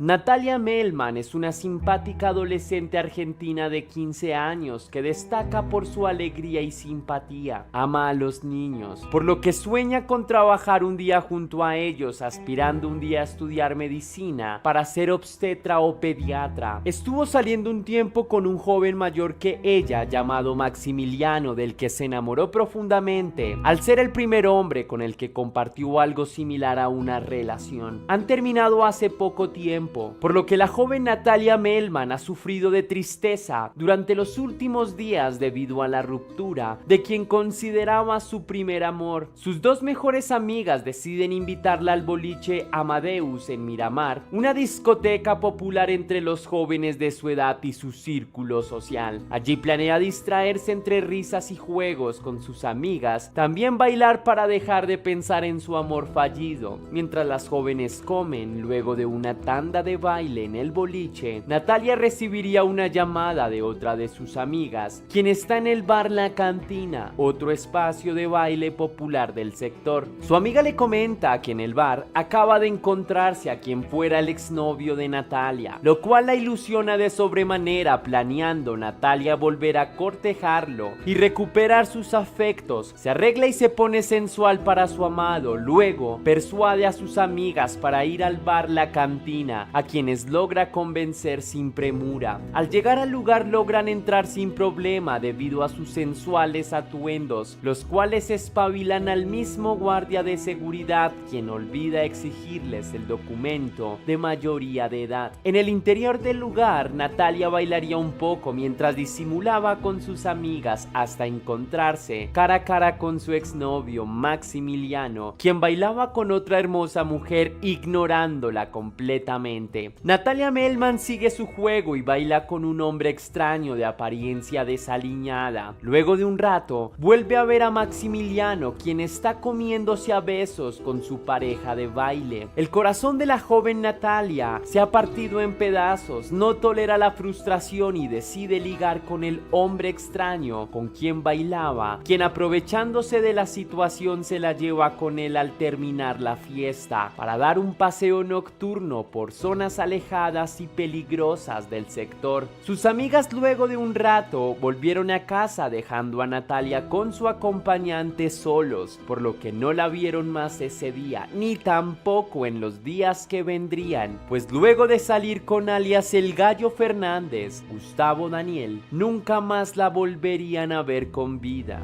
Natalia Melman es una simpática adolescente argentina de 15 años que destaca por su alegría y simpatía. Ama a los niños, por lo que sueña con trabajar un día junto a ellos, aspirando un día a estudiar medicina para ser obstetra o pediatra. Estuvo saliendo un tiempo con un joven mayor que ella llamado Maximiliano, del que se enamoró profundamente, al ser el primer hombre con el que compartió algo similar a una relación. Han terminado hace poco tiempo, por lo que la joven Natalia Melman ha sufrido de tristeza durante los últimos días debido a la ruptura de quien consideraba su primer amor. Sus dos mejores amigas deciden invitarla al boliche Amadeus en Miramar, una discoteca popular entre los jóvenes de su edad y su círculo social. Allí planea distraerse entre risas y juegos con sus amigas, también bailar para dejar de pensar en su amor fallido. Mientras las jóvenes comen, luego de una tanda de baile en el boliche, Natalia recibiría una llamada de otra de sus amigas, quien está en el bar La Cantina, otro espacio de baile popular del sector. Su amiga le comenta que en el bar acaba de encontrarse a quien fuera el exnovio de Natalia, lo cual la ilusiona de sobremanera, planeando Natalia volver a cortejarlo y recuperar sus afectos. Se arregla y se pone sensual para su amado, luego persuade a sus amigas para ir al bar La Cantina, a quienes logra convencer sin premura. Al llegar al lugar logran entrar sin problema debido a sus sensuales atuendos, los cuales espabilan al mismo guardia de seguridad, quien olvida exigirles el documento de mayoría de edad. En el interior del lugar, Natalia bailaría un poco mientras disimulaba con sus amigas hasta encontrarse cara a cara con su exnovio Maximiliano, quien bailaba con otra hermosa mujer ignorándola completamente. Natalia Melman sigue su juego y baila con un hombre extraño de apariencia desaliñada. Luego de un rato, vuelve a ver a Maximiliano, quien está comiéndose a besos con su pareja de baile. El corazón de la joven Natalia se ha partido en pedazos, no tolera la frustración y decide ligar con el hombre extraño con quien bailaba, quien aprovechándose de la situación se la lleva con él al terminar la fiesta para dar un paseo nocturno por zonas alejadas y peligrosas del sector. Sus amigas luego de un rato volvieron a casa dejando a Natalia con su acompañante solos, por lo que no la vieron más ese día ni tampoco en los días que vendrían, pues luego de salir con alias el Gallo Fernández, Gustavo Daniel, nunca más la volverían a ver con vida.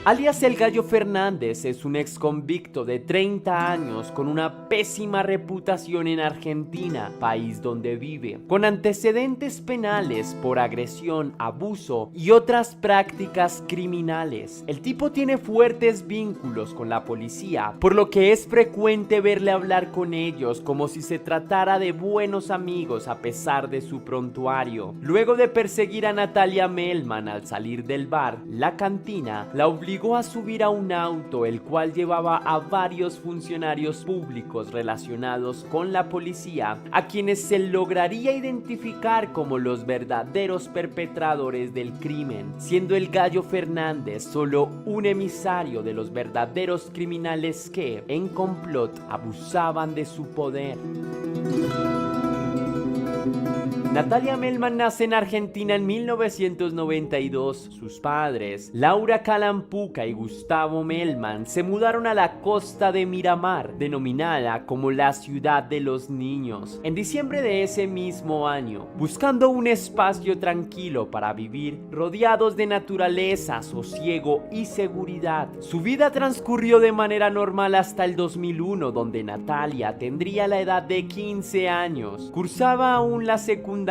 Alias el Gallo Fernández es un ex convicto de 30 años con una pésima reputación en Argentina, país donde vive, con antecedentes penales por agresión, abuso y otras prácticas criminales. El tipo tiene fuertes vínculos con la policía, por lo que es frecuente verle hablar con ellos como si se tratara de buenos amigos a pesar de su prontuario. Luego de perseguir a Natalia Melman al salir del bar La Cantina, la obligó a subir a un auto el cual llevaba a varios funcionarios públicos relacionados con la policía, a quienes se lograría identificar como los verdaderos perpetradores del crimen, siendo el Gallo Fernández solo un emisario de los verdaderos criminales que, en complot, abusaban de su poder. Natalia Melman nace en Argentina en 1992. Sus padres, Laura Calampuca y Gustavo Melman, se mudaron a la costa de Miramar, denominada como la ciudad de los niños, en diciembre de ese mismo año, buscando un espacio tranquilo para vivir, rodeados de naturaleza, sosiego y seguridad. Su vida transcurrió de manera normal hasta el 2001, donde Natalia tendría la edad de 15 años, cursaba aún la secundaria,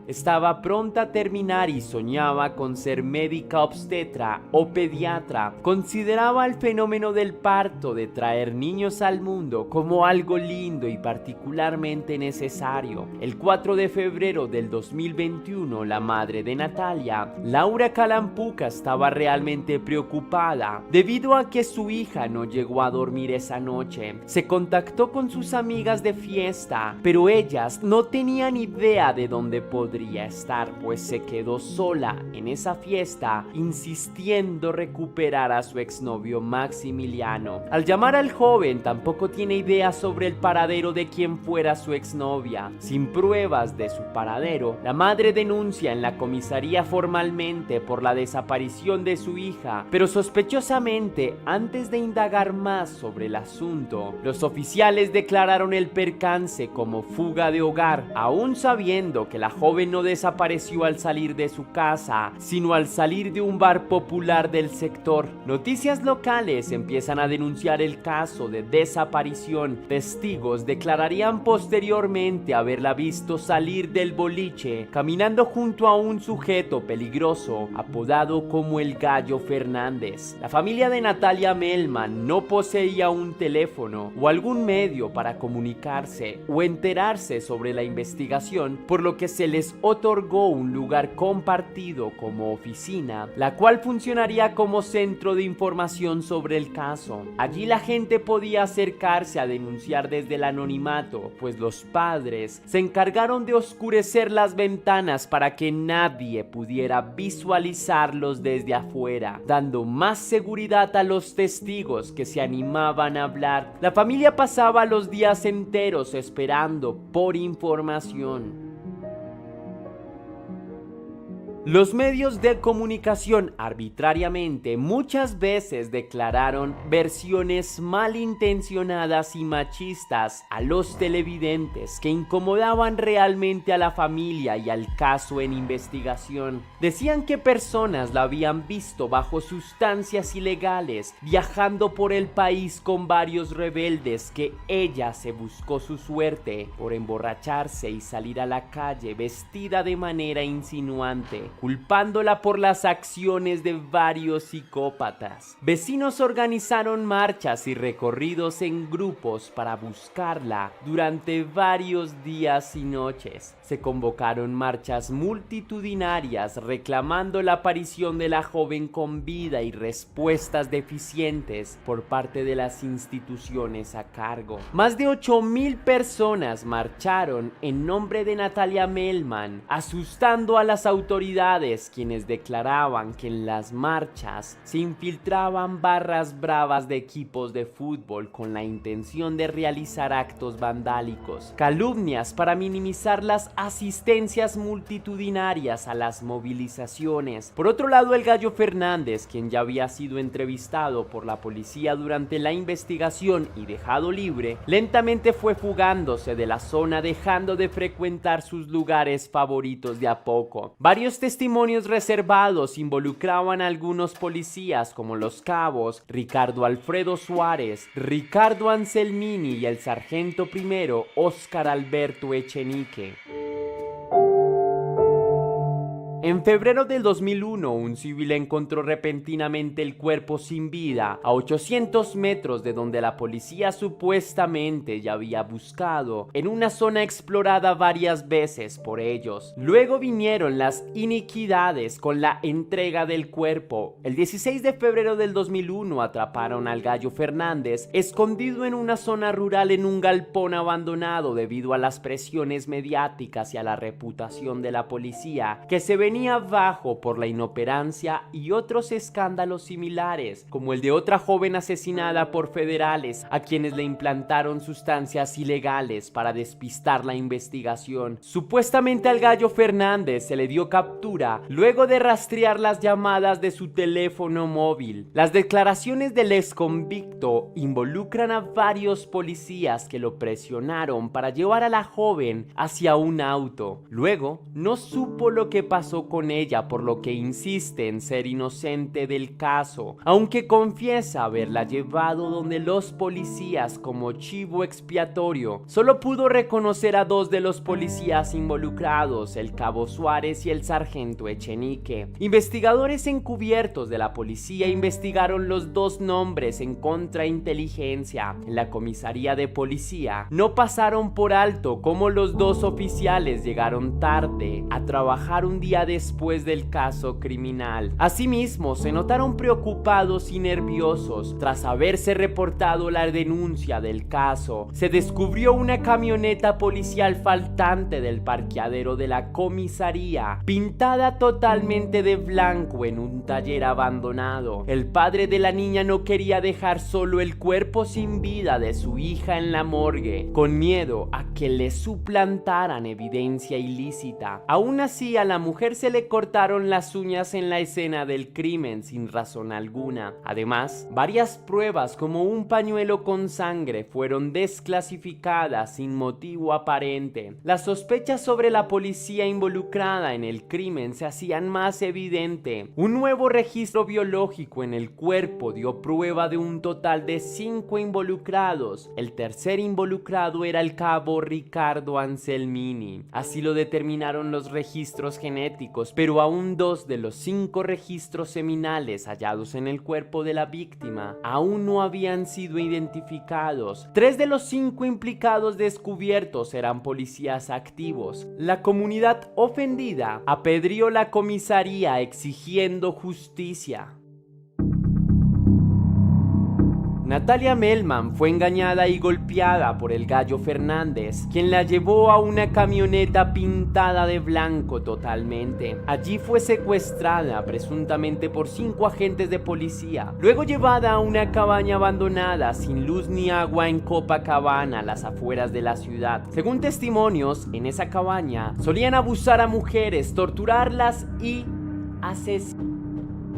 estaba pronta a terminar y soñaba con ser médica obstetra o pediatra. Consideraba el fenómeno del parto, de traer niños al mundo, como algo lindo y particularmente necesario. El 4 de febrero del 2021, la madre de Natalia, Laura Calampuca, estaba realmente preocupada debido a que su hija no llegó a dormir esa noche. Se contactó con sus amigas de fiesta, pero ellas no tenían idea de sabe dónde podría estar, pues se quedó sola en esa fiesta, insistiendo recuperar a su exnovio Maximiliano. Al llamar al joven, tampoco tiene idea sobre el paradero de quien fuera su exnovia. Sin pruebas de su paradero, la madre denuncia en la comisaría formalmente por la desaparición de su hija, pero sospechosamente, antes de indagar más sobre el asunto, los oficiales declararon el percance como fuga de hogar, aún sabiendo que la joven no desapareció al salir de su casa, sino al salir de un bar popular del sector. Noticias locales empiezan a denunciar el caso de desaparición. Testigos declararían posteriormente haberla visto salir del boliche, caminando junto a un sujeto peligroso, apodado como el Gallo Fernández. La familia de Natalia Melman no poseía un teléfono o algún medio para comunicarse o enterarse sobre la investigación, por lo que se les otorgó un lugar compartido como oficina, la cual funcionaría como centro de información sobre el caso. Allí la gente podía acercarse a denunciar desde el anonimato, pues los padres se encargaron de oscurecer las ventanas para que nadie pudiera visualizarlos desde afuera, dando más seguridad a los testigos que se animaban a hablar. La familia pasaba los días enteros esperando por información. Los medios de comunicación arbitrariamente muchas veces declararon versiones malintencionadas y machistas a los televidentes que incomodaban realmente a la familia y al caso en investigación. Decían que personas la habían visto bajo sustancias ilegales, viajando por el país con varios rebeldes, que ella se buscó su suerte por emborracharse y salir a la calle vestida de manera insinuante, culpándola por las acciones de varios psicópatas. Vecinos organizaron marchas y recorridos en grupos para buscarla durante varios días y noches. Se convocaron marchas multitudinarias reclamando la aparición de la joven con vida y respuestas deficientes por parte de las instituciones a cargo. Más de 8,000 personas marcharon en nombre de Natalia Melman, asustando a las autoridades, quienes declaraban que en las marchas se infiltraban barras bravas de equipos de fútbol con la intención de realizar actos vandálicos, calumnias para minimizar las asistencias multitudinarias a las movilizaciones. Por otro lado, el Gallo Fernández, quien ya había sido entrevistado por la policía durante la investigación y dejado libre, lentamente fue fugándose de la zona, dejando de frecuentar sus lugares favoritos de a poco. Varios testimonios reservados involucraban a algunos policías como los cabos Ricardo Alfredo Suárez, Ricardo Anselmini y el sargento primero Óscar Alberto Echenique. En febrero del 2001, un civil encontró repentinamente el cuerpo sin vida a 800 metros de donde la policía supuestamente ya había buscado, en una zona explorada varias veces por ellos. Luego vinieron las iniquidades con la entrega del cuerpo. El 16 de febrero del 2001 atraparon al Gallo Fernández escondido en una zona rural en un galpón abandonado debido a las presiones mediáticas y a la reputación de la policía, que se venía bajo por la inoperancia y otros escándalos similares, como el de otra joven asesinada por federales a quienes le implantaron sustancias ilegales para despistar la investigación. Supuestamente al Gallo Fernández se le dio captura luego de rastrear las llamadas de su teléfono móvil. Las declaraciones del exconvicto involucran a varios policías que lo presionaron para llevar a la joven hacia un auto. Luego no supo lo que pasó con ella, por lo que insiste en ser inocente del caso, aunque confiesa haberla llevado donde los policías como chivo expiatorio. Solo pudo reconocer a dos de los policías involucrados, el cabo Suárez y el sargento Echenique. Investigadores encubiertos de la policía investigaron los dos nombres en contrainteligencia. En la comisaría de policía no pasaron por alto cómo los dos oficiales llegaron tarde a trabajar un día después del caso criminal. Asimismo, se notaron preocupados y nerviosos. Tras haberse reportado la denuncia del caso, se descubrió una camioneta policial faltante del parqueadero de la comisaría, pintada totalmente de blanco en un taller abandonado. El padre de la niña no quería dejar solo el cuerpo sin vida de su hija en la morgue, con miedo a que le suplantaran evidencia ilícita. Aún así, a la mujer se le cortaron las uñas en la escena del crimen sin razón alguna. Además, varias pruebas como un pañuelo con sangre fueron desclasificadas sin motivo aparente. Las sospechas sobre la policía involucrada en el crimen se hacían más evidente. Un nuevo registro biológico en el cuerpo dio prueba de un total de 5 involucrados. El tercer involucrado era el cabo Ricardo Anselmini. Así lo determinaron los registros genéticos, pero aún 2 de los 5 registros seminales hallados en el cuerpo de la víctima aún no habían sido identificados. 3 de los 5 implicados descubiertos eran policías activos. La comunidad ofendida apedreó la comisaría exigiendo justicia. Natalia Melman fue engañada y golpeada por el Gallo Fernández, quien la llevó a una camioneta pintada de blanco totalmente. Allí fue secuestrada presuntamente por 5 agentes de policía, luego llevada a una cabaña abandonada sin luz ni agua en Copacabana, a las afueras de la ciudad. Según testimonios, en esa cabaña solían abusar a mujeres, torturarlas y asesinar.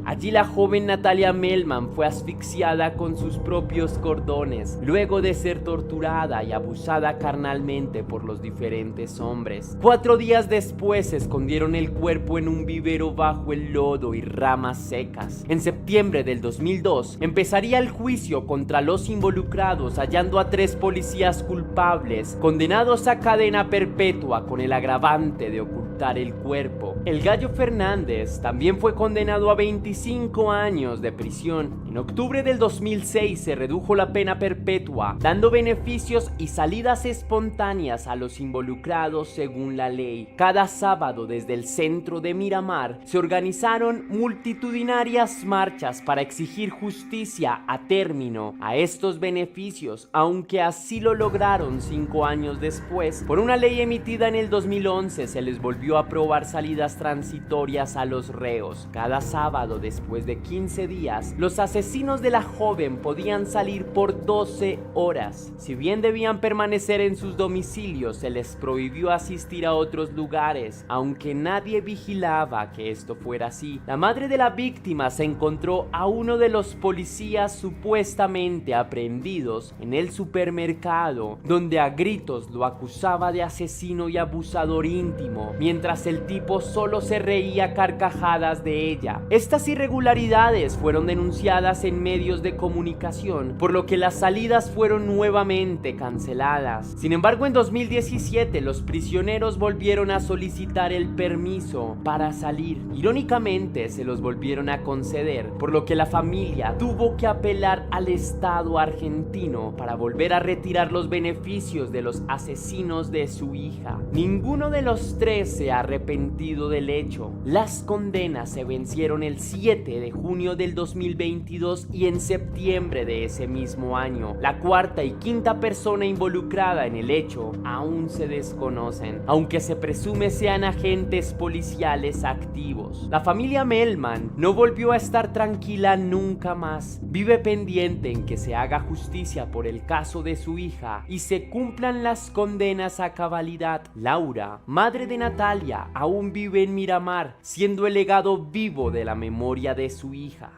Allí la joven Natalia Melman fue asfixiada con sus propios cordones, luego de ser torturada y abusada carnalmente por los diferentes hombres. 4 días después escondieron el cuerpo en un vivero bajo el lodo y ramas secas. En septiembre del 2002 empezaría el juicio contra los involucrados, hallando a 3 policías culpables, condenados a cadena perpetua con el agravante de ocultar el cuerpo. El Gallo Fernández también fue condenado a 25 años de prisión. En octubre del 2006 se redujo la pena perpetua, dando beneficios y salidas espontáneas a los involucrados según la ley. Cada sábado desde el centro de Miramar se organizaron multitudinarias marchas para exigir justicia a término a estos beneficios, aunque así lo lograron 5 años después. Por una ley emitida en el 2011 se les volvió a aprobar salidas transitorias a los reos. Cada sábado después de 15 días, los asesinos de la joven podían salir por 12 horas. Si bien debían permanecer en sus domicilios, se les prohibió asistir a otros lugares, aunque nadie vigilaba que esto fuera así. La madre de la víctima se encontró a uno de los policías supuestamente aprehendidos en el supermercado, donde a gritos lo acusaba de asesino y abusador íntimo, mientras el tipo solo se reía a carcajadas de ella. Estas irregularidades fueron denunciadas en medios de comunicación, por lo que las salidas fueron nuevamente canceladas. Sin embargo, en 2017 los prisioneros volvieron a solicitar el permiso para salir. Irónicamente, se los volvieron a conceder, por lo que la familia tuvo que apelar al Estado argentino para volver a retirar los beneficios de los asesinos de su hija. Ninguno de los 3 se ha arrepentido del hecho. Las condenas se vencieron el 7 de junio del 2022 y en septiembre de ese mismo año. La cuarta y quinta persona involucrada en el hecho aún se desconocen, aunque se presume sean agentes policiales activos. La familia Melman no volvió a estar tranquila nunca más. Vive pendiente en que se haga justicia por el caso de su hija y se cumplan las condenas a cabalidad. Laura, madre de Natalia, aún vive en Miramar, siendo el legado vivo de la memoria de su hija.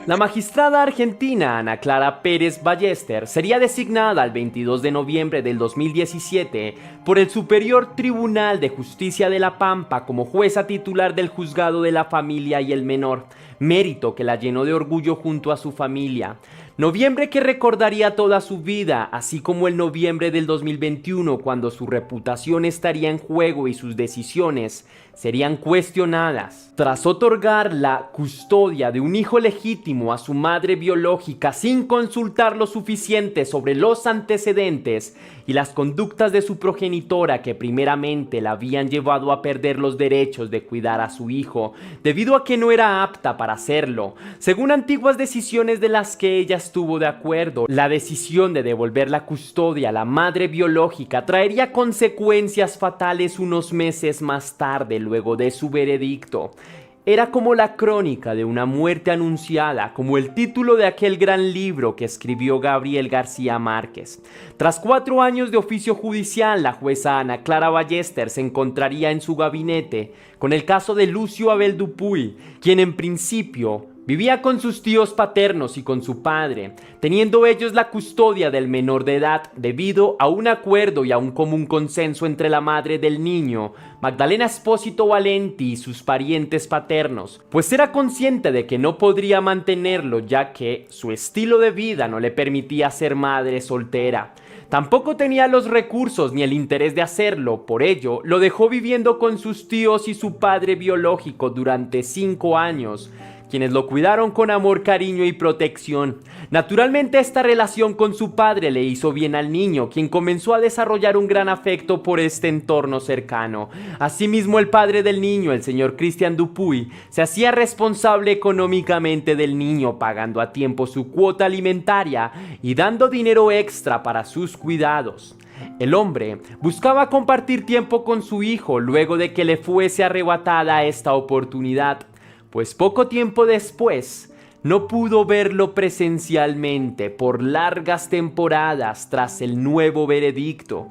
La magistrada argentina Ana Clara Pérez Ballester sería designada el 22 de noviembre del 2017 por el Superior Tribunal de Justicia de La Pampa como jueza titular del Juzgado de la Familia y el Menor, mérito que la llenó de orgullo junto a su familia. Noviembre que recordaría toda su vida, así como el noviembre del 2021, cuando su reputación estaría en juego y sus decisiones serían cuestionadas. Tras otorgar la custodia de un hijo legítimo a su madre biológica sin consultar lo suficiente sobre los antecedentes y las conductas de su progenitora que primeramente la habían llevado a perder los derechos de cuidar a su hijo, debido a que no era apta para hacerlo, según antiguas decisiones de las que ella estuvo de acuerdo, la decisión de devolver la custodia a la madre biológica traería consecuencias fatales unos meses más tarde, luego de su veredicto. Era como la crónica de una muerte anunciada, como el título de aquel gran libro que escribió Gabriel García Márquez. Tras 4 años de oficio judicial, la jueza Ana Clara Ballester se encontraría en su gabinete con el caso de Lucio Abel Dupuy, quien en principio vivía con sus tíos paternos y con su padre, teniendo ellos la custodia del menor de edad debido a un acuerdo y a un común consenso entre la madre del niño, Magdalena Espósito Valenti, y sus parientes paternos, pues era consciente de que no podría mantenerlo ya que su estilo de vida no le permitía ser madre soltera. Tampoco tenía los recursos ni el interés de hacerlo, por ello lo dejó viviendo con sus tíos y su padre biológico durante 5 años, quienes lo cuidaron con amor, cariño y protección. Naturalmente, esta relación con su padre le hizo bien al niño, quien comenzó a desarrollar un gran afecto por este entorno cercano. Asimismo, el padre del niño, el señor Cristian Dupuy, se hacía responsable económicamente del niño, pagando a tiempo su cuota alimentaria y dando dinero extra para sus cuidados. El hombre buscaba compartir tiempo con su hijo luego de que le fuese arrebatada esta oportunidad, pues poco tiempo después no pudo verlo presencialmente por largas temporadas tras el nuevo veredicto,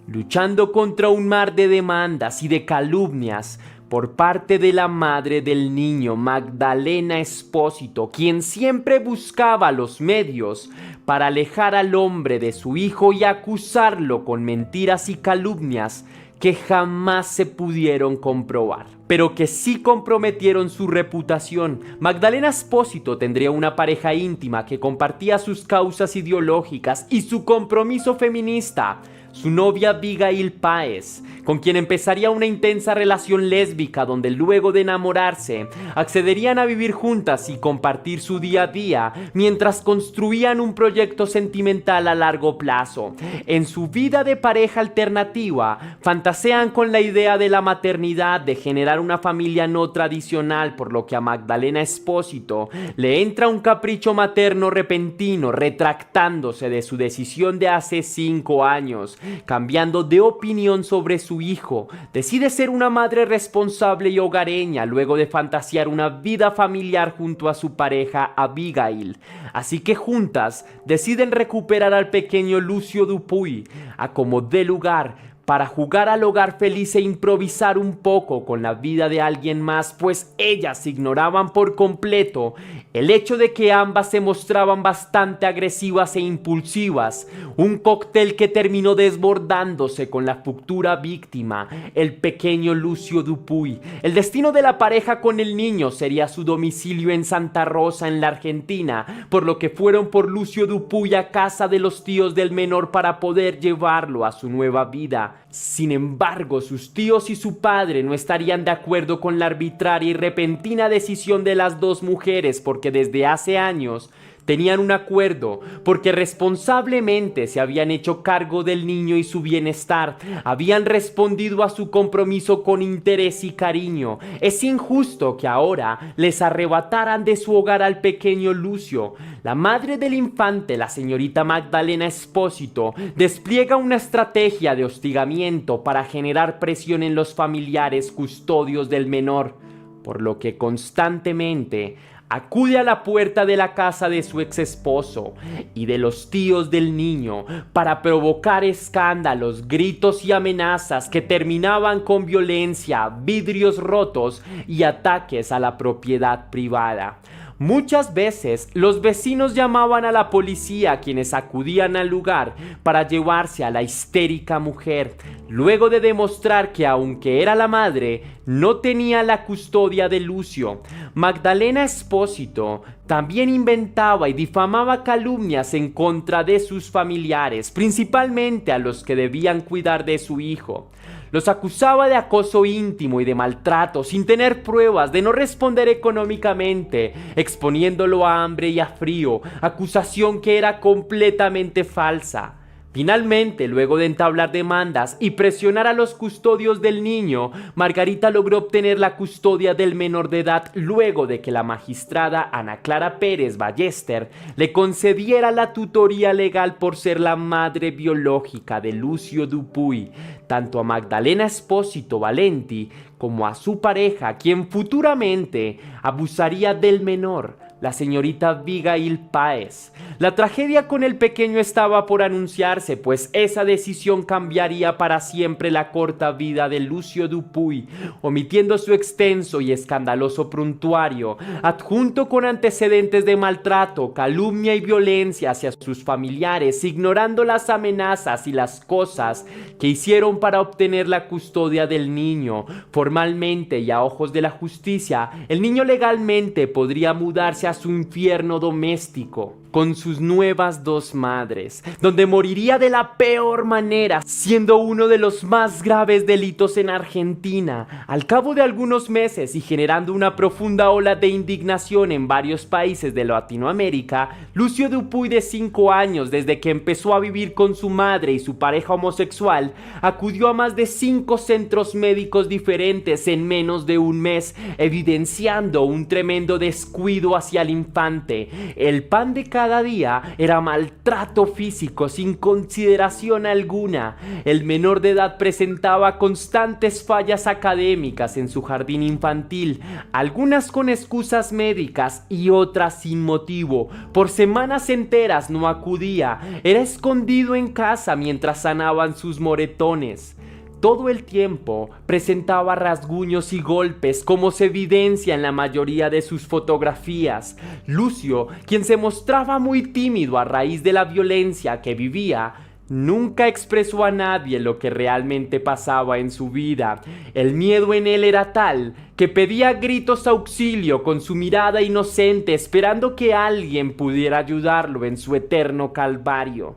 luchando contra un mar de demandas y de calumnias por parte de la madre del niño, Magdalena Espósito, quien siempre buscaba los medios para alejar al hombre de su hijo y acusarlo con mentiras y calumnias que jamás se pudieron comprobar, pero que sí comprometieron su reputación. Magdalena Espósito tendría una pareja íntima que compartía sus causas ideológicas y su compromiso feminista, su novia Abigail Páez, con quien empezaría una intensa relación lésbica donde luego de enamorarse accederían a vivir juntas y compartir su día a día mientras construían un proyecto sentimental a largo plazo. En su vida de pareja alternativa fantasean con la idea de la maternidad, de generar una familia no tradicional, por lo que a Magdalena Espósito le entra un capricho materno repentino, retractándose de su decisión de hace 5 años, cambiando de opinión sobre su hijo. Decide ser una madre responsable y hogareña luego de fantasear una vida familiar junto a su pareja Abigail. Así que juntas deciden recuperar al pequeño Lucio Dupuy a como dé lugar, para jugar al hogar feliz e improvisar un poco con la vida de alguien más, pues ellas ignoraban por completo el hecho de que ambas se mostraban bastante agresivas e impulsivas, un cóctel que terminó desbordándose con la futura víctima, el pequeño Lucio Dupuy. El destino de la pareja con el niño sería su domicilio en Santa Rosa, en la Argentina, por lo que fueron por Lucio Dupuy a casa de los tíos del menor para poder llevarlo a su nueva vida. Sin embargo, sus tíos y su padre no estarían de acuerdo con la arbitraria y repentina decisión de las dos mujeres, porque desde hace años tenían un acuerdo, porque responsablemente se habían hecho cargo del niño y su bienestar, habían respondido a su compromiso con interés y cariño. Es injusto que ahora les arrebataran de su hogar al pequeño Lucio. La madre del infante, la señorita Magdalena Espósito, despliega una estrategia de hostigamiento para generar presión en los familiares custodios del menor, por lo que constantemente acude a la puerta de la casa de su ex esposo y de los tíos del niño para provocar escándalos, gritos y amenazas que terminaban con violencia, vidrios rotos y ataques a la propiedad privada. Muchas veces los vecinos llamaban a la policía, quienes acudían al lugar para llevarse a la histérica mujer, luego de demostrar que aunque era la madre, no tenía la custodia de Lucio. Magdalena Espósito también inventaba y difamaba calumnias en contra de sus familiares, principalmente a los que debían cuidar de su hijo. Los acusaba de acoso íntimo y de maltrato sin tener pruebas, de no responder económicamente, exponiéndolo a hambre y a frío, acusación que era completamente falsa. Finalmente, luego de entablar demandas y presionar a los custodios del niño, Margarita logró obtener la custodia del menor de edad luego de que la magistrada Ana Clara Pérez Ballester le concediera la tutoría legal por ser la madre biológica de Lucio Dupuy, tanto a Magdalena Espósito Valenti como a su pareja, quien futuramente abusaría del menor, la señorita Abigail Páez. La tragedia con el pequeño estaba por anunciarse, pues esa decisión cambiaría para siempre la corta vida de Lucio Dupuy, omitiendo su extenso y escandaloso prontuario, adjunto con antecedentes de maltrato, calumnia y violencia hacia sus familiares, ignorando las amenazas y las cosas que hicieron para obtener la custodia del niño. Formalmente y a ojos de la justicia, el niño legalmente podría mudarse a su infierno doméstico con sus nuevas dos madres, donde moriría de la peor manera, siendo uno de los más graves delitos en Argentina. Al cabo de algunos meses y generando una profunda ola de indignación en varios países de Latinoamérica, Lucio Dupuy, de 5 años, desde que empezó a vivir con su madre y su pareja homosexual, acudió a más de 5 centros médicos diferentes en menos de un mes, evidenciando un tremendo descuido hacia el infante. El pan de cada día era maltrato físico sin consideración alguna. El menor de edad presentaba constantes fallas académicas en su jardín infantil, algunas con excusas médicas y otras sin motivo. Por semanas enteras no acudía, era escondido en casa mientras sanaban sus moretones. Todo el tiempo presentaba rasguños y golpes, como se evidencia en la mayoría de sus fotografías. Lucio, quien se mostraba muy tímido a raíz de la violencia que vivía, nunca expresó a nadie lo que realmente pasaba en su vida. El miedo en él era tal que pedía a gritos auxilio con su mirada inocente, esperando que alguien pudiera ayudarlo en su eterno calvario.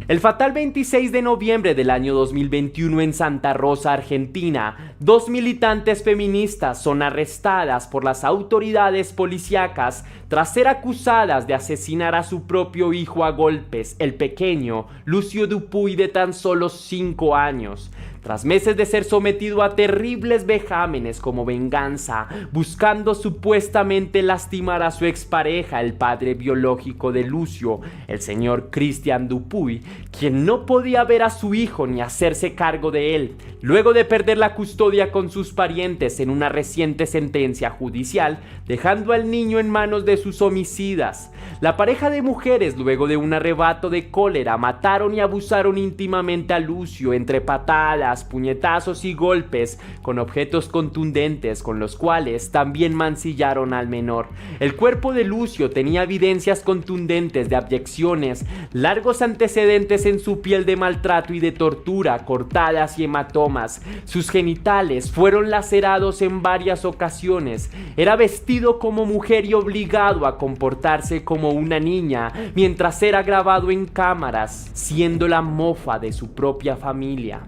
El fatal 26 de noviembre del año 2021 en Santa Rosa, Argentina, 2 militantes feministas son arrestadas por las autoridades policíacas tras ser acusadas de asesinar a su propio hijo a golpes, el pequeño Lucio Dupuy, de tan solo 5 años. Tras meses de ser sometido a terribles vejámenes como venganza, buscando supuestamente lastimar a su expareja, el padre biológico de Lucio, el señor Cristian Dupuy, quien no podía ver a su hijo ni hacerse cargo de él, luego de perder la custodia con sus parientes en una reciente sentencia judicial, dejando al niño en manos de sus homicidas. La pareja de mujeres, luego de un arrebato de cólera, mataron y abusaron íntimamente a Lucio entre patadas, puñetazos y golpes con objetos contundentes, con los cuales también mancillaron al menor. El cuerpo de Lucio tenía evidencias contundentes de abyecciones, largos antecedentes en su piel de maltrato y de tortura, cortadas y hematomas. Sus genitales fueron lacerados en varias ocasiones. Era vestido como mujer y obligado a comportarse como una niña, mientras era grabado en cámaras, siendo la mofa de su propia familia.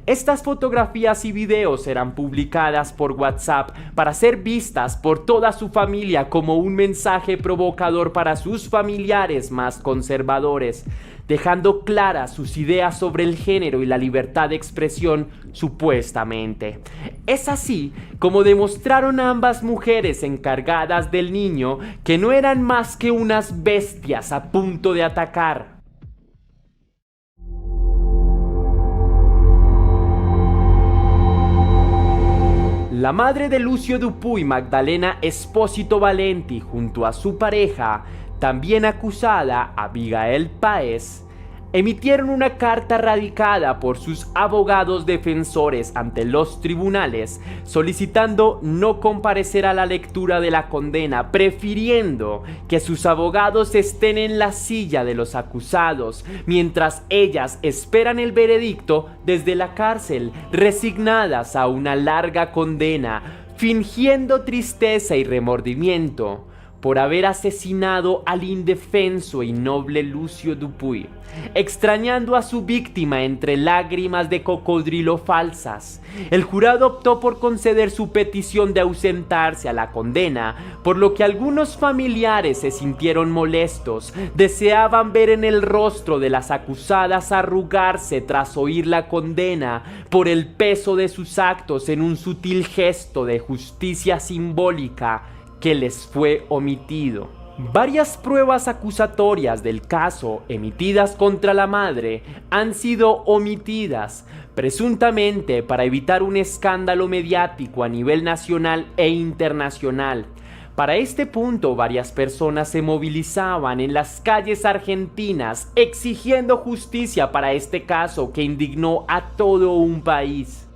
Estas fotografías y videos eran publicadas por WhatsApp para ser vistas por toda su familia como un mensaje provocador para sus familiares más conservadores, dejando claras sus ideas sobre el género y la libertad de expresión, supuestamente. Es así como demostraron ambas mujeres encargadas del niño que no eran más que unas bestias a punto de atacar. La madre de Lucio Dupuy, Magdalena Espósito Valenti, junto a su pareja, también acusada, Abigail Páez, emitieron una carta radicada por sus abogados defensores ante los tribunales, solicitando no comparecer a la lectura de la condena, prefiriendo que sus abogados estén en la silla de los acusados, mientras ellas esperan el veredicto desde la cárcel, resignadas a una larga condena, fingiendo tristeza y remordimiento por haber asesinado al indefenso y noble Lucio Dupuy, extrañando a su víctima entre lágrimas de cocodrilo falsas. El jurado optó por conceder su petición de ausentarse a la condena, por lo que algunos familiares se sintieron molestos, deseaban ver en el rostro de las acusadas arrugarse tras oír la condena por el peso de sus actos en un sutil gesto de justicia simbólica que les fue omitido. Varias pruebas acusatorias del caso emitidas contra la madre han sido omitidas, presuntamente para evitar un escándalo mediático a nivel nacional e internacional. Para este punto, varias personas se movilizaban en las calles argentinas exigiendo justicia para este caso que indignó a todo un país.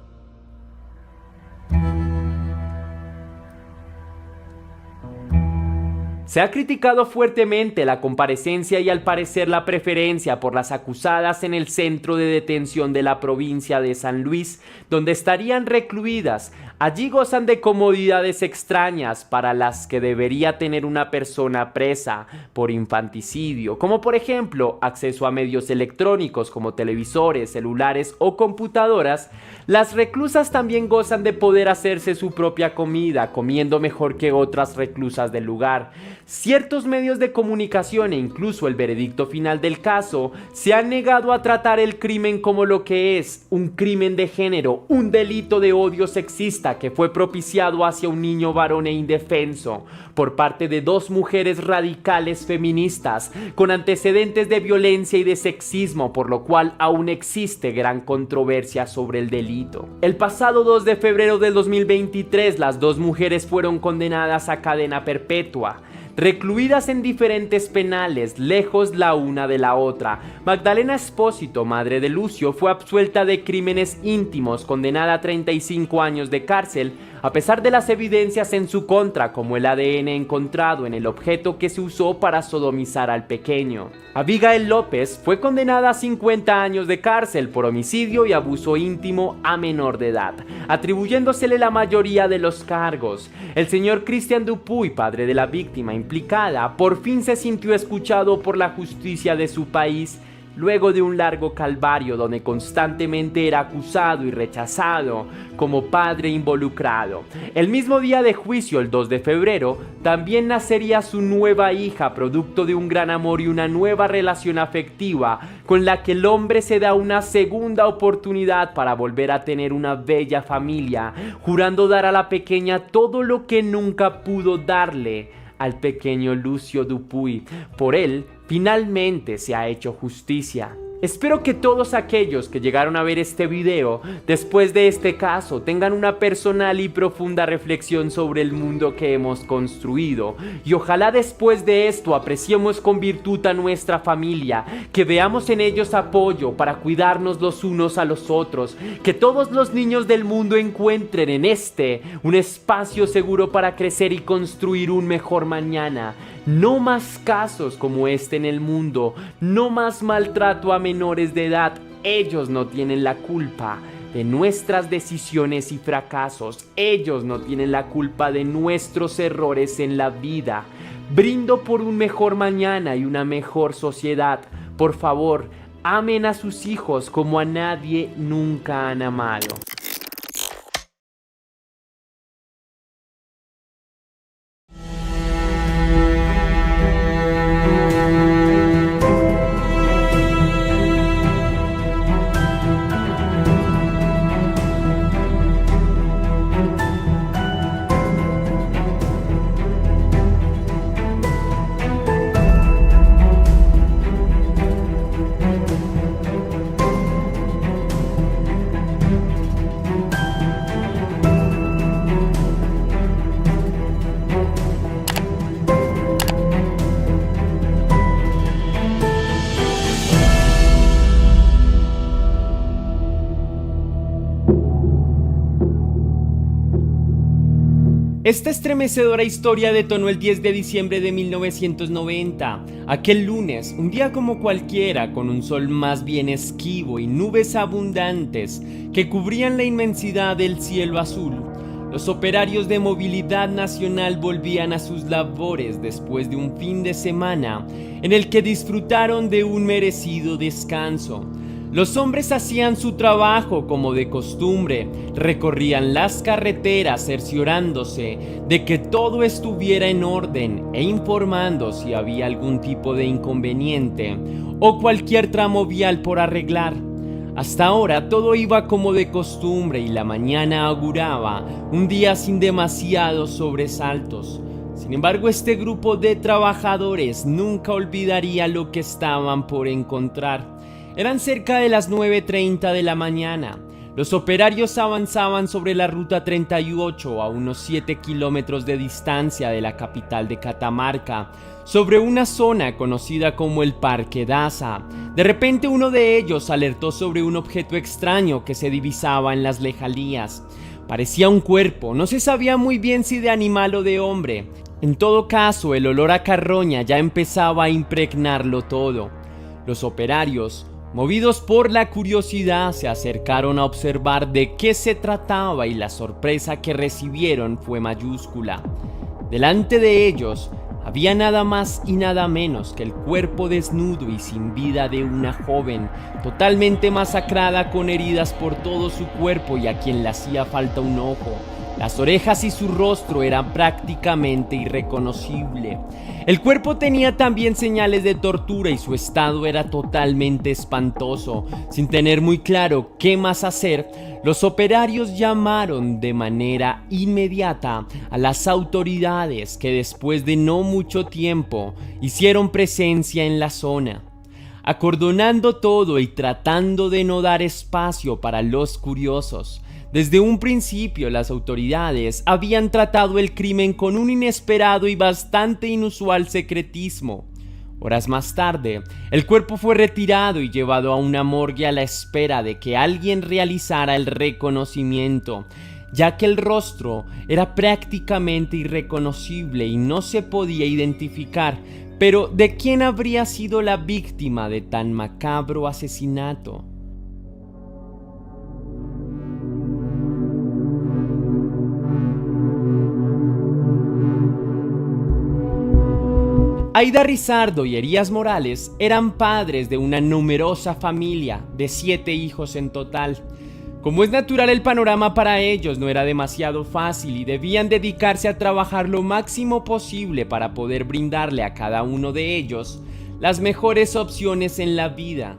Se ha criticado fuertemente la comparecencia y al parecer la preferencia por las acusadas en el centro de detención de la provincia de San Luis, donde estarían recluidas. Allí gozan de comodidades extrañas para las que debería tener una persona presa por infanticidio, como por ejemplo acceso a medios electrónicos como televisores, celulares o computadoras. Las reclusas también gozan de poder hacerse su propia comida, comiendo mejor que otras reclusas del lugar. Ciertos medios de comunicación e incluso el veredicto final del caso se han negado a tratar el crimen como lo que es, un crimen de género, un delito de odio sexista que fue propiciado hacia un niño varón e indefenso por parte de dos mujeres radicales feministas con antecedentes de violencia y de sexismo, por lo cual aún existe gran controversia sobre el delito. El pasado 2 de febrero del 2023, las dos mujeres fueron condenadas a cadena perpetua, recluidas en diferentes penales, lejos la una de la otra. Magdalena Espósito, madre de Lucio, fue absuelta de crímenes íntimos, condenada a 35 años de cárcel, a pesar de las evidencias en su contra, como el ADN encontrado en el objeto que se usó para sodomizar al pequeño. Abigail López fue condenada a 50 años de cárcel por homicidio y abuso íntimo a menor de edad, atribuyéndosele la mayoría de los cargos. El señor Cristian Dupuy, padre de la víctima implicada, por fin se sintió escuchado por la justicia de su país, luego de un largo calvario donde constantemente era acusado y rechazado como padre involucrado. El mismo día de juicio, el 2 de febrero, también nacería su nueva hija, producto de un gran amor y una nueva relación afectiva, con la que el hombre se da una segunda oportunidad para volver a tener una bella familia, jurando dar a la pequeña todo lo que nunca pudo darle al pequeño Lucio Dupuy. Por él, finalmente se ha hecho justicia. Espero que todos aquellos que llegaron a ver este video después de este caso tengan una personal y profunda reflexión sobre el mundo que hemos construido, y ojalá después de esto apreciemos con virtud a nuestra familia, que veamos en ellos apoyo para cuidarnos los unos a los otros, que todos los niños del mundo encuentren en este un espacio seguro para crecer y construir un mejor mañana. No más casos como este en el mundo, no más maltrato a menores de edad. Ellos no tienen la culpa de nuestras decisiones y fracasos. Ellos no tienen la culpa de nuestros errores en la vida. Brindo por un mejor mañana y una mejor sociedad. Por favor, amen a sus hijos como a nadie nunca han amado. Esta estremecedora historia detonó el 10 de diciembre de 1990. Aquel lunes, un día como cualquiera, con un sol más bien esquivo y nubes abundantes que cubrían la inmensidad del cielo azul, los operarios de Movilidad Nacional volvían a sus labores después de un fin de semana en el que disfrutaron de un merecido descanso. Los hombres hacían su trabajo como de costumbre, recorrían las carreteras cerciorándose de que todo estuviera en orden e informando si había algún tipo de inconveniente o cualquier tramo vial por arreglar. Hasta ahora todo iba como de costumbre y la mañana auguraba un día sin demasiados sobresaltos. Sin embargo, este grupo de trabajadores nunca olvidaría lo que estaban por encontrar. Eran cerca de las 9:30 de la mañana. Los operarios avanzaban sobre la ruta 38 a unos 7 kilómetros de distancia de la capital de Catamarca, sobre una zona conocida como el Parque Daza. De repente uno de ellos alertó sobre un objeto extraño que se divisaba en las lejanías. Parecía un cuerpo, no se sabía muy bien si de animal o de hombre. En todo caso, el olor a carroña ya empezaba a impregnarlo todo. Los operarios, movidos por la curiosidad, se acercaron a observar de qué se trataba y la sorpresa que recibieron fue mayúscula. Delante de ellos había nada más y nada menos que el cuerpo desnudo y sin vida de una joven, totalmente masacrada con heridas por todo su cuerpo y a quien le hacía falta un ojo. Las orejas y su rostro eran prácticamente irreconocible. El cuerpo tenía también señales de tortura y su estado era totalmente espantoso. Sin tener muy claro qué más hacer, los operarios llamaron de manera inmediata a las autoridades que después de no mucho tiempo hicieron presencia en la zona. Acordonando todo y tratando de no dar espacio para los curiosos, desde un principio las autoridades habían tratado el crimen con un inesperado y bastante inusual secretismo. Horas más tarde, el cuerpo fue retirado y llevado a una morgue a la espera de que alguien realizara el reconocimiento, ya que el rostro era prácticamente irreconocible y no se podía identificar. Pero ¿de quién habría sido la víctima de tan macabro asesinato? Aida Rizardo y Elías Morales eran padres de una numerosa familia de 7 hijos en total. Como es natural, el panorama para ellos no era demasiado fácil y debían dedicarse a trabajar lo máximo posible para poder brindarle a cada uno de ellos las mejores opciones en la vida.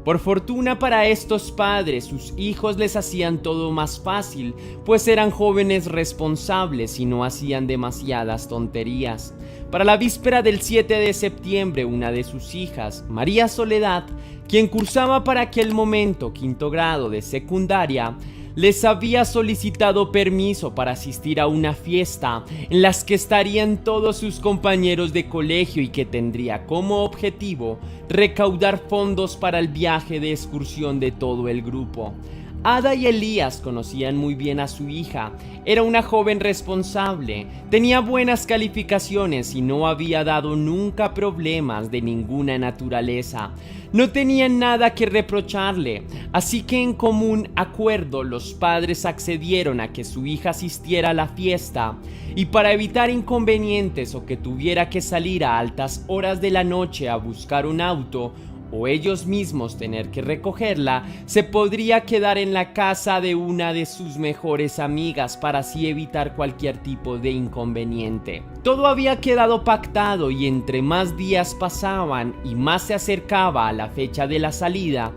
Por fortuna para estos padres, sus hijos les hacían todo más fácil, pues eran jóvenes responsables y no hacían demasiadas tonterías. Para la víspera del 7 de septiembre, una de sus hijas, María Soledad, quien cursaba para aquel momento 5º grado de secundaria, les había solicitado permiso para asistir a una fiesta en la que estarían todos sus compañeros de colegio y que tendría como objetivo recaudar fondos para el viaje de excursión de todo el grupo. Ada y Elías conocían muy bien a su hija. Era una joven responsable, tenía buenas calificaciones y no había dado nunca problemas de ninguna naturaleza. No tenían nada que reprocharle, así que en común acuerdo los padres accedieron a que su hija asistiera a la fiesta y para evitar inconvenientes o que tuviera que salir a altas horas de la noche a buscar un auto o ellos mismos tener que recogerla, se podría quedar en la casa de una de sus mejores amigas para así evitar cualquier tipo de inconveniente. Todo había quedado pactado y entre más días pasaban y más se acercaba a la fecha de la salida,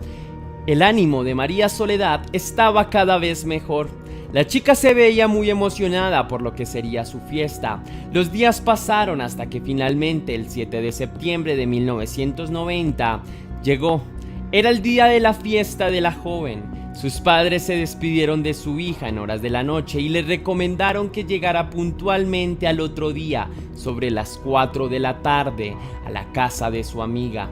el ánimo de María Soledad estaba cada vez mejor. La chica se veía muy emocionada por lo que sería su fiesta. Los días pasaron hasta que finalmente el 7 de septiembre de 1990 llegó. Era el día de la fiesta de la joven. Sus padres se despidieron de su hija en horas de la noche y le recomendaron que llegara puntualmente al otro día, sobre las 4 de la tarde, a la casa de su amiga.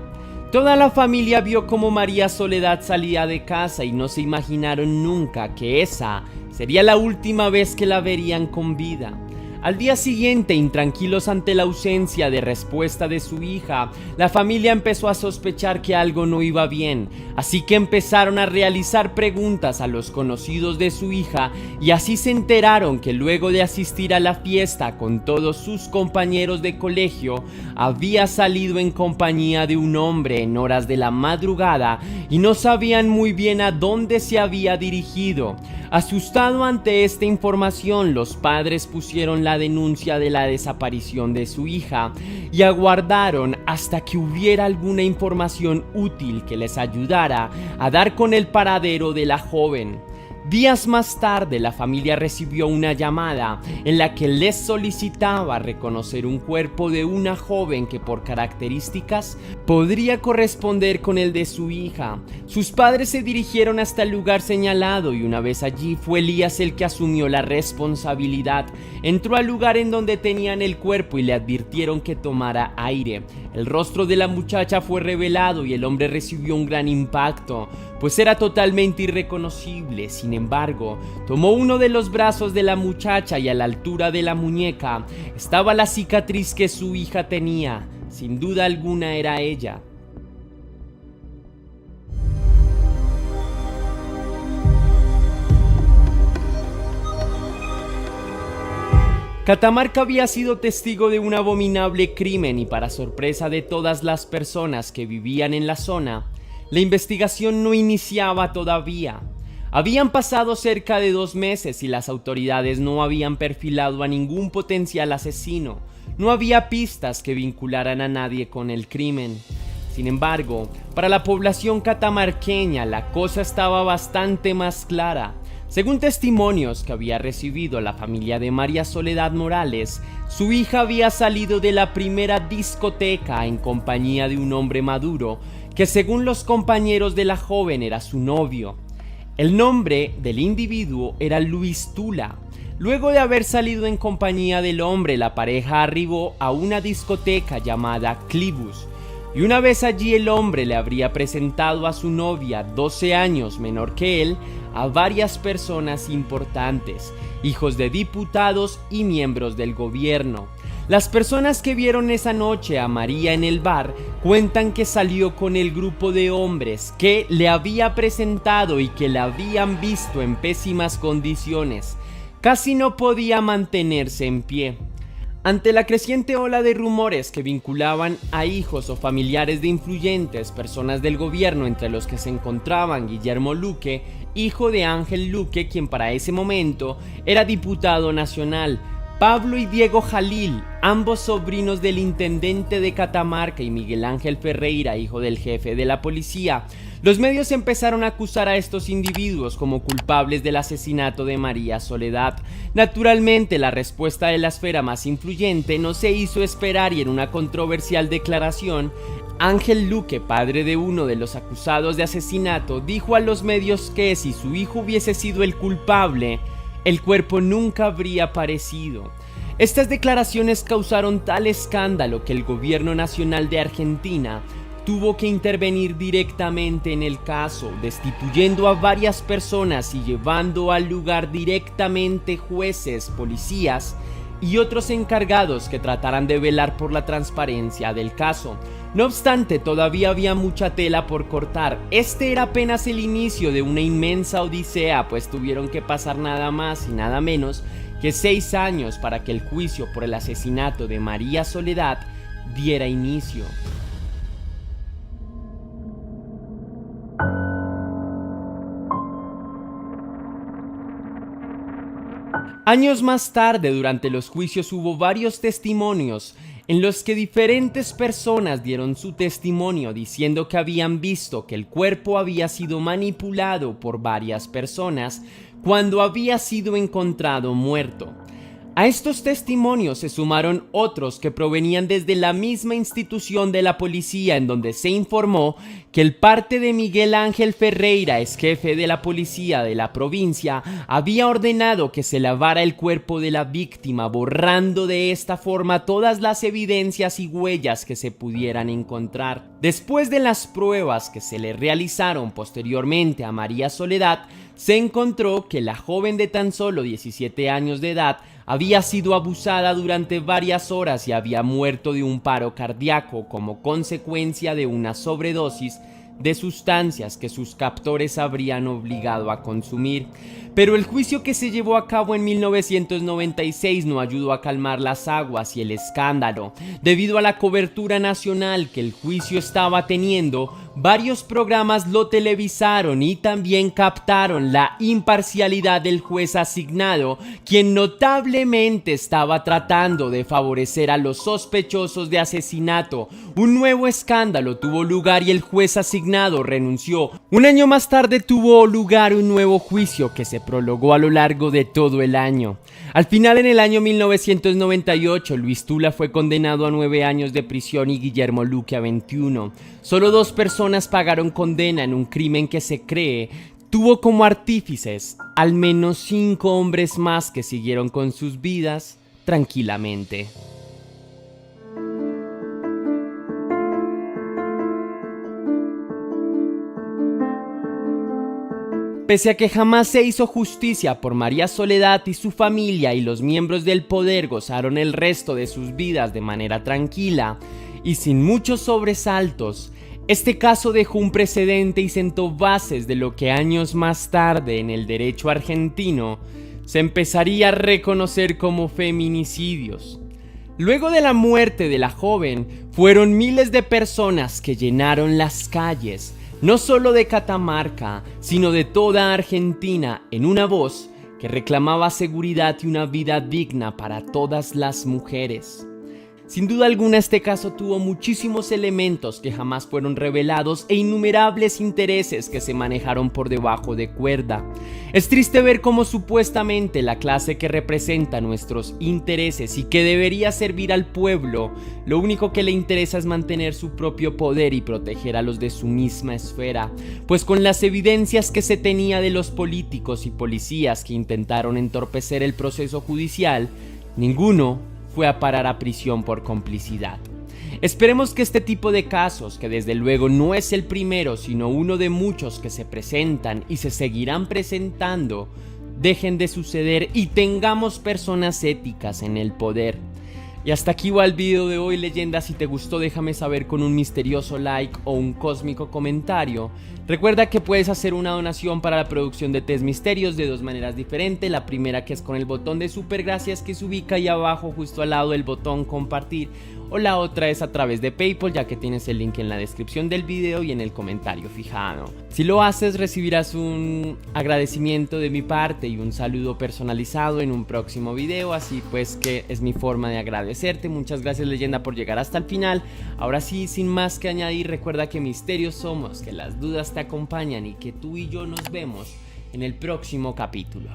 Toda la familia vio cómo María Soledad salía de casa y no se imaginaron nunca que esa sería la última vez que la verían con vida. Al día siguiente, intranquilos ante la ausencia de respuesta de su hija, la familia empezó a sospechar que algo no iba bien, así que empezaron a realizar preguntas a los conocidos de su hija y así se enteraron que luego de asistir a la fiesta con todos sus compañeros de colegio, había salido en compañía de un hombre en horas de la madrugada y no sabían muy bien a dónde se había dirigido. Asustado ante esta información, los padres pusieron la denuncia de la desaparición de su hija y aguardaron hasta que hubiera alguna información útil que les ayudara a dar con el paradero de la joven. Días más tarde, la familia recibió una llamada en la que les solicitaba reconocer un cuerpo de una joven que por características podría corresponder con el de su hija. Sus padres se dirigieron hasta el lugar señalado y una vez allí fue Elías el que asumió la responsabilidad. Entró al lugar en donde tenían el cuerpo y le advirtieron que tomara aire. El rostro de la muchacha fue revelado y el hombre recibió un gran impacto, pues era totalmente irreconocible. Sin embargo, tomó uno de los brazos de la muchacha y a la altura de la muñeca estaba la cicatriz que su hija tenía. Sin duda alguna era ella. Catamarca había sido testigo de un abominable crimen y para sorpresa de todas las personas que vivían en la zona, la investigación no iniciaba todavía. Habían pasado cerca de 2 meses y las autoridades no habían perfilado a ningún potencial asesino. No había pistas que vincularan a nadie con el crimen. Sin embargo, para la población catamarqueña la cosa estaba bastante más clara. Según testimonios que había recibido la familia de María Soledad Morales, su hija había salido de la primera discoteca en compañía de un hombre maduro que según los compañeros de la joven era su novio. El nombre del individuo era Luis Tula. Luego de haber salido en compañía del hombre, la pareja arribó a una discoteca llamada Clibus. Y una vez allí el hombre le habría presentado a su novia, 12 años menor que él, a varias personas importantes, hijos de diputados y miembros del gobierno. Las personas que vieron esa noche a María en el bar cuentan que salió con el grupo de hombres que le había presentado y que la habían visto en pésimas condiciones. Casi no podía mantenerse en pie. Ante la creciente ola de rumores que vinculaban a hijos o familiares de influyentes personas del gobierno, entre los que se encontraban Guillermo Luque, hijo de Ángel Luque, quien para ese momento era diputado nacional, Pablo y Diego Jalil, ambos sobrinos del intendente de Catamarca, y Miguel Ángel Ferreira, hijo del jefe de la policía, los medios empezaron a acusar a estos individuos como culpables del asesinato de María Soledad. Naturalmente, la respuesta de la esfera más influyente no se hizo esperar y en una controversial declaración, Ángel Luque, padre de uno de los acusados de asesinato, dijo a los medios que si su hijo hubiese sido el culpable, el cuerpo nunca habría aparecido. Estas declaraciones causaron tal escándalo que el gobierno nacional de Argentina tuvo que intervenir directamente en el caso, destituyendo a varias personas y llevando al lugar directamente jueces, policías y otros encargados que trataran de velar por la transparencia del caso. No obstante, todavía había mucha tela por cortar. Este era apenas el inicio de una inmensa odisea, pues tuvieron que pasar nada más y nada menos que 6 años para que el juicio por el asesinato de María Soledad diera inicio. Años más tarde, durante los juicios hubo varios testimonios en los que diferentes personas dieron su testimonio diciendo que habían visto que el cuerpo había sido manipulado por varias personas cuando había sido encontrado muerto. A estos testimonios se sumaron otros que provenían desde la misma institución de la policía, en donde se informó que el parte de Miguel Ángel Ferreira, ex jefe de la policía de la provincia, había ordenado que se lavara el cuerpo de la víctima, borrando de esta forma todas las evidencias y huellas que se pudieran encontrar. Después de las pruebas que se le realizaron posteriormente a María Soledad, se encontró que la joven de tan solo 17 años de edad había sido abusada durante varias horas y había muerto de un paro cardíaco como consecuencia de una sobredosis de sustancias que sus captores habrían obligado a consumir. Pero el juicio que se llevó a cabo en 1996 no ayudó a calmar las aguas y el escándalo. Debido a la cobertura nacional que el juicio estaba teniendo, varios programas lo televisaron y también captaron la imparcialidad del juez asignado, quien notablemente estaba tratando de favorecer a los sospechosos de asesinato. Un nuevo escándalo tuvo lugar y el juez asignado renunció. Un año más tarde tuvo lugar un nuevo juicio que se prolongó a lo largo de todo el año. Al final, en el año 1998, Luis Tula fue condenado a 9 años de prisión y Guillermo Luque a 21. Solo 2 personas pagaron condena en un crimen que se cree tuvo como artífices al menos 5 hombres más que siguieron con sus vidas tranquilamente. Pese a que jamás se hizo justicia por María Soledad y su familia, y los miembros del poder gozaron el resto de sus vidas de manera tranquila y sin muchos sobresaltos, este caso dejó un precedente y sentó bases de lo que años más tarde en el derecho argentino se empezaría a reconocer como feminicidios. Luego de la muerte de la joven, fueron miles de personas que llenaron las calles, no solo de Catamarca, sino de toda Argentina, en una voz que reclamaba seguridad y una vida digna para todas las mujeres. Sin duda alguna, este caso tuvo muchísimos elementos que jamás fueron revelados e innumerables intereses que se manejaron por debajo de cuerda. Es triste ver cómo supuestamente la clase que representa nuestros intereses y que debería servir al pueblo, lo único que le interesa es mantener su propio poder y proteger a los de su misma esfera, pues con las evidencias que se tenía de los políticos y policías que intentaron entorpecer el proceso judicial, ninguno fue a parar a prisión por complicidad. Esperemos que este tipo de casos, que desde luego no es el primero, sino uno de muchos que se presentan y se seguirán presentando, dejen de suceder y tengamos personas éticas en el poder. Y hasta aquí va el video de hoy, leyenda. Si te gustó, déjame saber con un misterioso like o un cósmico comentario. Recuerda que puedes hacer una donación para la producción de Test Misterios de 2 maneras diferentes. La primera, que es con el botón de super gracias, que se ubica ahí abajo justo al lado del botón compartir, o la otra es a través de PayPal, ya que tienes el link en la descripción del video y en el comentario fijado. Si lo haces, recibirás un agradecimiento de mi parte y un saludo personalizado en un próximo video, así pues que es mi forma de agradecerte. Muchas gracias, leyenda, por llegar hasta el final. Ahora sí, sin más que añadir, recuerda que misterios somos, que las dudas te acompañan y que tú y yo nos vemos en el próximo capítulo.